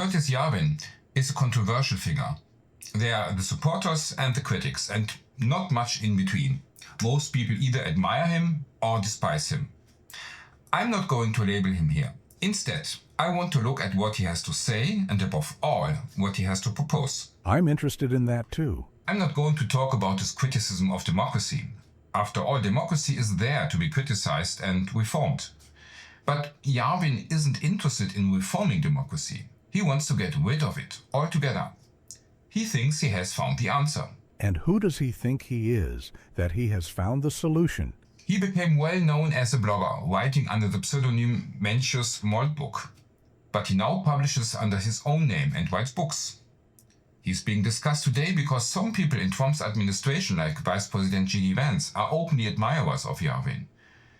Curtis Yarvin is a controversial figure. There are the supporters and the critics, and not much in between. Most people either admire him or despise him. I'm not going to label him here. Instead, I want to look at what he has to say and above all, what he has to propose. I'm interested in that too. I'm not going to talk about his criticism of democracy. After all, democracy is there to be criticized and reformed. But Yarvin isn't interested in reforming democracy. He wants to get rid of it altogether. He thinks he has found the answer. And who does he think he is that he has found the solution? He became well known as a blogger, writing under the pseudonym Mencius Moldbug. But he now publishes under his own name and writes books. He's being discussed today because some people in Trump's administration, like Vice President J.D. Vance, are openly admirers of Yarvin.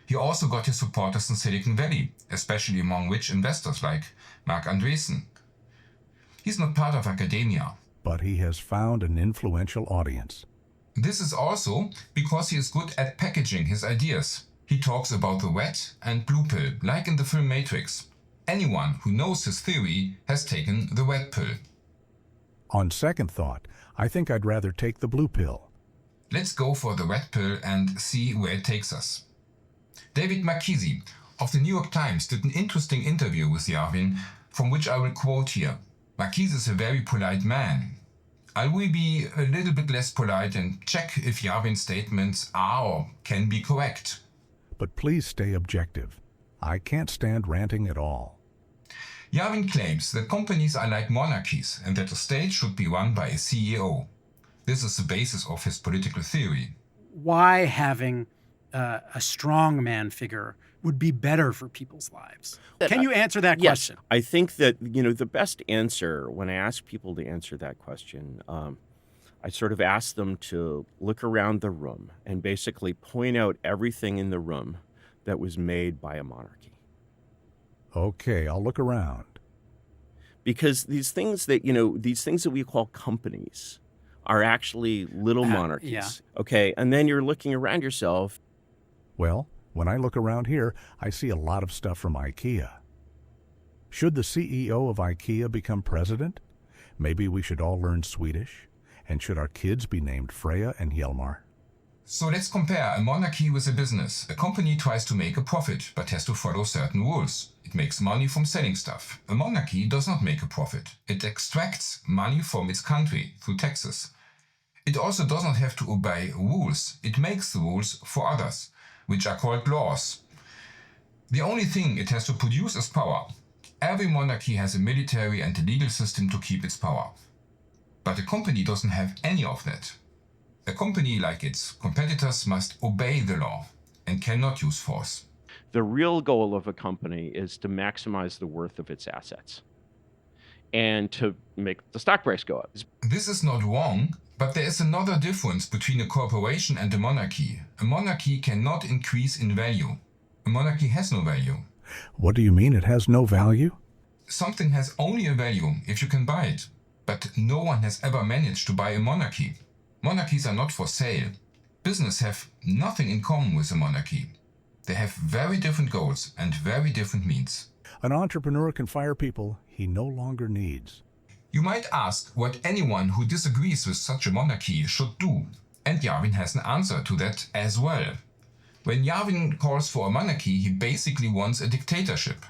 He also got his supporters in Silicon Valley, especially among rich investors like Marc Andreessen. He's not part of academia. But he has found an influential audience. This is also because he is good at packaging his ideas. He talks about the red and blue pill, like in the film Matrix. Anyone who knows his theory has taken the red pill. On second thought, I think I'd rather take the blue pill. Let's go for the red pill and see where it takes us. David Marchese of the New York Times did an interesting interview with Yarvin, from which I will quote here. Marchese is a very polite man. I will be a little bit less polite and check if Yarvin's statements are or can be correct. But please stay objective. I can't stand ranting at all. Yarvin claims that companies are like monarchies and that the state should be run by a CEO. This is the basis of his political theory. Why having a strongman figure would be better for people's lives? Can you answer that question? Yes. I think that, the best answer, when I ask people to answer that question, I sort of ask them to look around the room and basically point out everything in the room that was made by a monarchy. Okay, I'll look around. Because these things that we call companies are actually little monarchies. Yeah. Okay, and then you're looking around yourself. Well, when I look around here, I see a lot of stuff from IKEA. Should the CEO of IKEA become president? Maybe we should all learn Swedish. And should our kids be named Freya and Hjalmar? So let's compare a monarchy with a business. A company tries to make a profit, but has to follow certain rules. It makes money from selling stuff. A monarchy does not make a profit. It extracts money from its country through taxes. It also does not have to obey rules. It makes the rules for others, which are called laws. The only thing it has to produce is power. Every monarchy has a military and a legal system to keep its power. But a company doesn't have any of that. A company, like its competitors, must obey the law and cannot use force. The real goal of a company is to maximize the worth of its assets and to make the stock price go up. This is not wrong, but there is another difference between a corporation and a monarchy. A monarchy cannot increase in value. A monarchy has no value. What do you mean it has no value? Something has only a value if you can buy it. But no one has ever managed to buy a monarchy. Monarchies are not for sale. Business have nothing in common with a monarchy. They have very different goals and very different means. An entrepreneur can fire people he no longer needs. You might ask what anyone who disagrees with such a monarchy should do, and Yarvin has an answer to that as well. When Yarvin calls for a monarchy, he basically wants a dictatorship.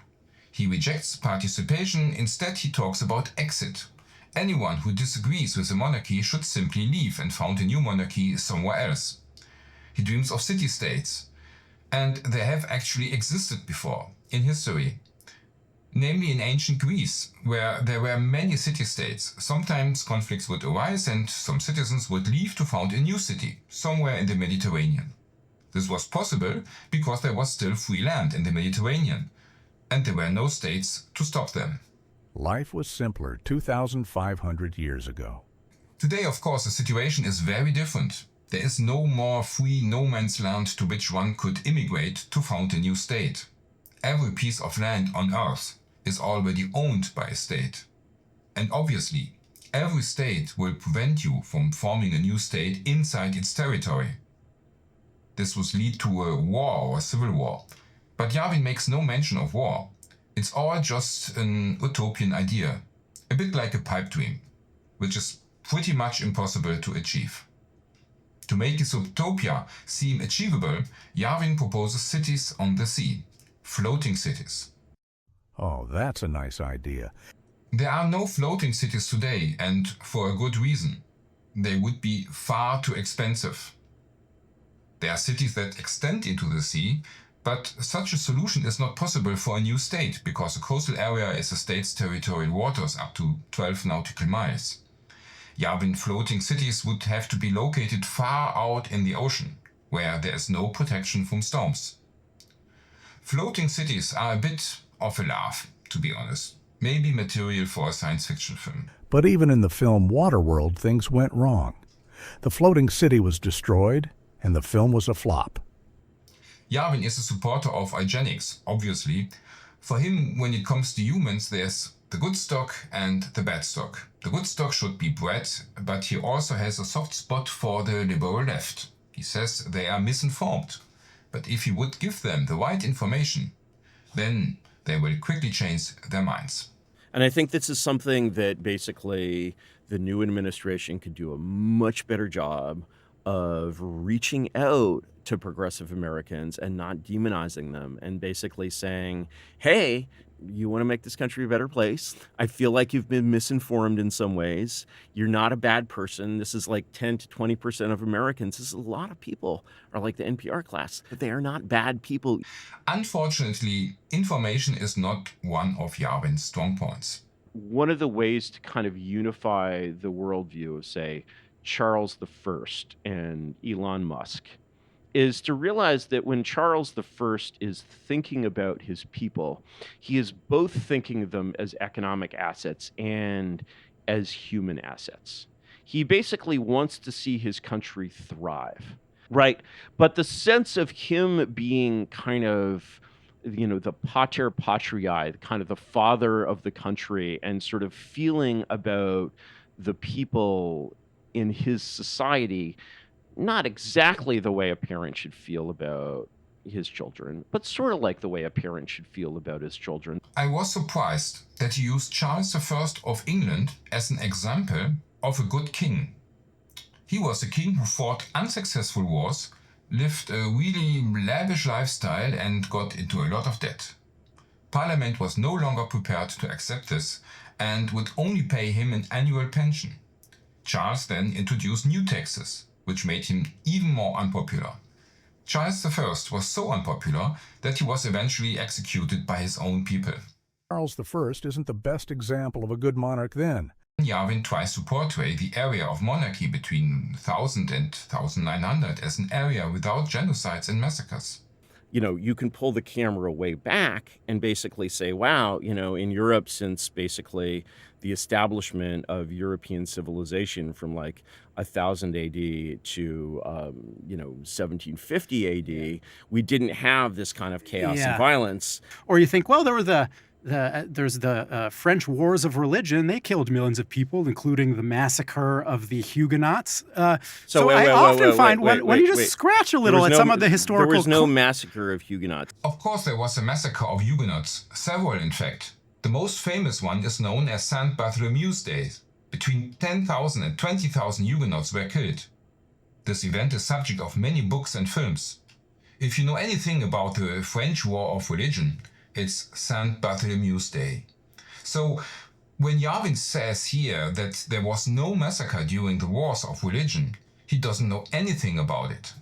He rejects participation, instead he talks about exit. Anyone who disagrees with a monarchy should simply leave and found a new monarchy somewhere else. He dreams of city-states, and they have actually existed before, in history. Namely in ancient Greece, where there were many city-states. Sometimes conflicts would arise and some citizens would leave to found a new city, somewhere in the Mediterranean. This was possible because there was still free land in the Mediterranean, and there were no states to stop them. Life was simpler 2,500 years ago. Today, of course, the situation is very different. There is no more free no man's land to which one could immigrate to found a new state. Every piece of land on Earth is already owned by a state. And obviously, every state will prevent you from forming a new state inside its territory. This would lead to a war or a civil war. But Yarvin makes no mention of war. It's all just an utopian idea. A bit like a pipe dream, which is pretty much impossible to achieve. To make his utopia seem achievable, Yarvin proposes cities on the sea, floating cities. Oh, that's a nice idea. There are no floating cities today, and for a good reason. They would be far too expensive. There are cities that extend into the sea, but such a solution is not possible for a new state, because a coastal area is a state's territorial waters up to 12 nautical miles. Yarvin floating cities would have to be located far out in the ocean, where there is no protection from storms. Floating cities are a bit of a laugh, to be honest. Maybe material for a science fiction film. But even in the film Waterworld, things went wrong. The floating city was destroyed, and the film was a flop. Yarvin is a supporter of eugenics, obviously. For him, when it comes to humans, there's the good stock and the bad stock. The good stock should be bred, but he also has a soft spot for the liberal left. He says they are misinformed. But if you would give them the right information, then they will quickly change their minds. And I think this is something that basically the new administration could do a much better job of reaching out to progressive Americans and not demonizing them and basically saying, hey, you want to make this country a better place? I feel like you've been misinformed in some ways. You're not a bad person. This is like 10 to 20% of Americans. This is a lot of people are like the NPR class, but they are not bad people. Unfortunately, information is not one of Yarvin's strong points. One of the ways to kind of unify the worldview of, say, Charles I and Elon Musk is to realize that when Charles I is thinking about his people, he is both thinking of them as economic assets and as human assets. He basically wants to see his country thrive, right? But the sense of him being kind of, you know, the pater patriae, kind of the father of the country, and sort of feeling about the people in his society, not exactly the way a parent should feel about his children, but sort of like the way a parent should feel about his children. I was surprised that he used Charles I of England as an example of a good king. He was a king who fought unsuccessful wars, lived a really lavish lifestyle, and got into a lot of debt. Parliament was no longer prepared to accept this and would only pay him an annual pension. Charles then introduced new taxes, which made him even more unpopular. Charles I was so unpopular that he was eventually executed by his own people. Charles I isn't the best example of a good monarch then. Yarvin tries to portray the area of monarchy between 1000 and 1900 as an area without genocides and massacres. You know, you can pull the camera way back and basically say, wow, you know, in Europe, since basically the establishment of European civilization from like 1000 AD to, 1750 AD, we didn't have this kind of chaos and violence. Or you think, well, there were there's the French wars of religion. They killed millions of people, including the massacre of the Huguenots. So I often find when you just scratch a little at some of the historical... There was no massacre of Huguenots. Of course there was a massacre of Huguenots, several in fact. The most famous one is known as St. Bartholomew's Day. Between 10,000 and 20,000 Huguenots were killed. This event is subject of many books and films. If you know anything about the French War of Religion, it's St. Bartholomew's Day. So, when Yarvin says here that there was no massacre during the wars of religion, he doesn't know anything about it.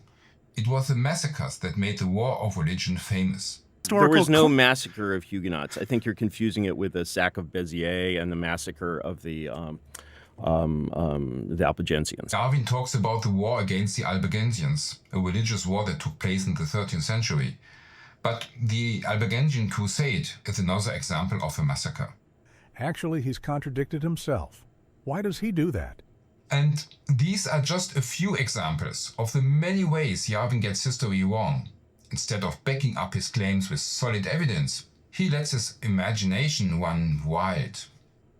It was the massacres that made the war of religion famous. There was no massacre of Huguenots. I think you're confusing it with the sack of Béziers and the massacre of the Albigensians. Yarvin talks about the war against the Albigensians, a religious war that took place in the 13th century. But the Albigensian Crusade is another example of a massacre. Actually, he's contradicted himself. Why does he do that? And these are just a few examples of the many ways Yarvin gets history wrong. Instead of backing up his claims with solid evidence, he lets his imagination run wild.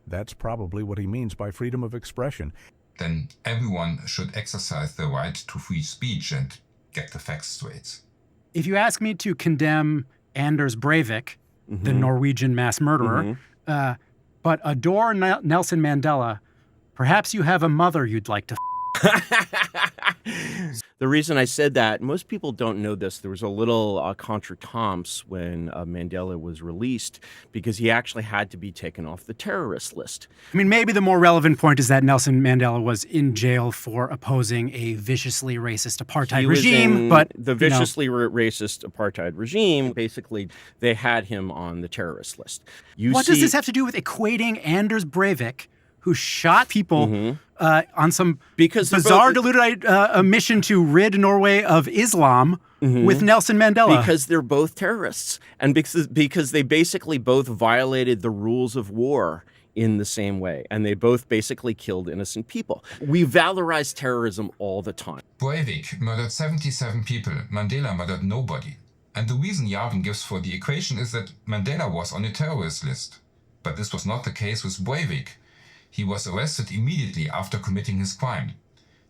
That's probably what he means by freedom of expression. Then everyone should exercise the right to free speech and get the facts straight. If you ask me to condemn Anders Breivik, the Norwegian mass murderer, but adore Nelson Mandela, perhaps you have a mother you'd like to The reason I said that, most people don't know this. There was a little contretemps when Mandela was released because he actually had to be taken off the terrorist list. I mean, maybe the more relevant point is that Nelson Mandela was in jail for opposing a viciously racist apartheid regime. But the viciously racist apartheid regime, basically, they had him on the terrorist list. What does this have to do with equating Anders Breivik, who shot people on some bizarre, deluded mission to rid Norway of Islam with Nelson Mandela? Because they're both terrorists, and because they basically both violated the rules of war in the same way, and they both basically killed innocent people. We valorize terrorism all the time. Breivik murdered 77 people, Mandela murdered nobody. And the reason Yarvin gives for the equation is that Mandela was on a terrorist list. But this was not the case with Breivik. He was arrested immediately after committing his crime.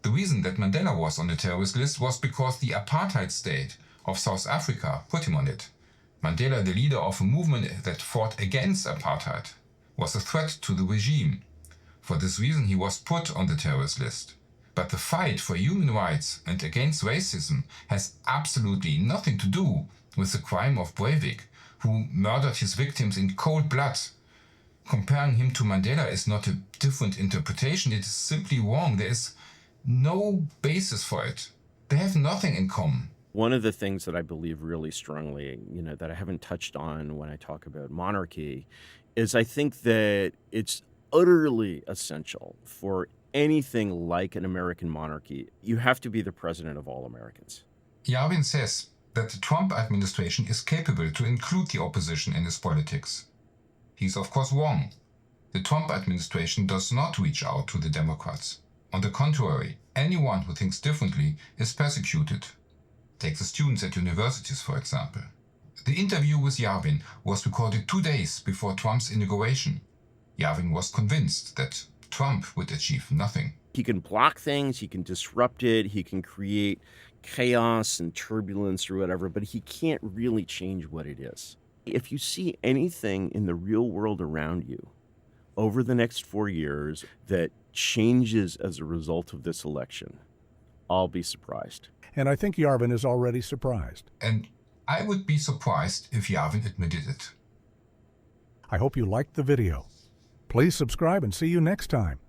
The reason that Mandela was on the terrorist list was because the apartheid state of South Africa put him on it. Mandela, the leader of a movement that fought against apartheid, was a threat to the regime. For this reason he was put on the terrorist list. But the fight for human rights and against racism has absolutely nothing to do with the crime of Breivik, who murdered his victims in cold blood. Comparing him to Mandela is not a different interpretation, it is simply wrong. There is no basis for it. They have nothing in common. One of the things that I believe really strongly, that I haven't touched on when I talk about monarchy, is I think that it's utterly essential for anything like an American monarchy. You have to be the president of all Americans. Yarvin says that the Trump administration is capable to include the opposition in its politics. He's of course wrong. The Trump administration does not reach out to the Democrats. On the contrary, anyone who thinks differently is persecuted. Take the students at universities, for example. The interview with Yarvin was recorded 2 days before Trump's inauguration. Yarvin was convinced that Trump would achieve nothing. He can block things, he can disrupt it, he can create chaos and turbulence or whatever, but he can't really change what it is. If you see anything in the real world around you over the next 4 years that changes as a result of this election, I'll be surprised. And I think Yarvin is already surprised. And I would be surprised if Yarvin admitted it. I hope you liked the video. Please subscribe and see you next time.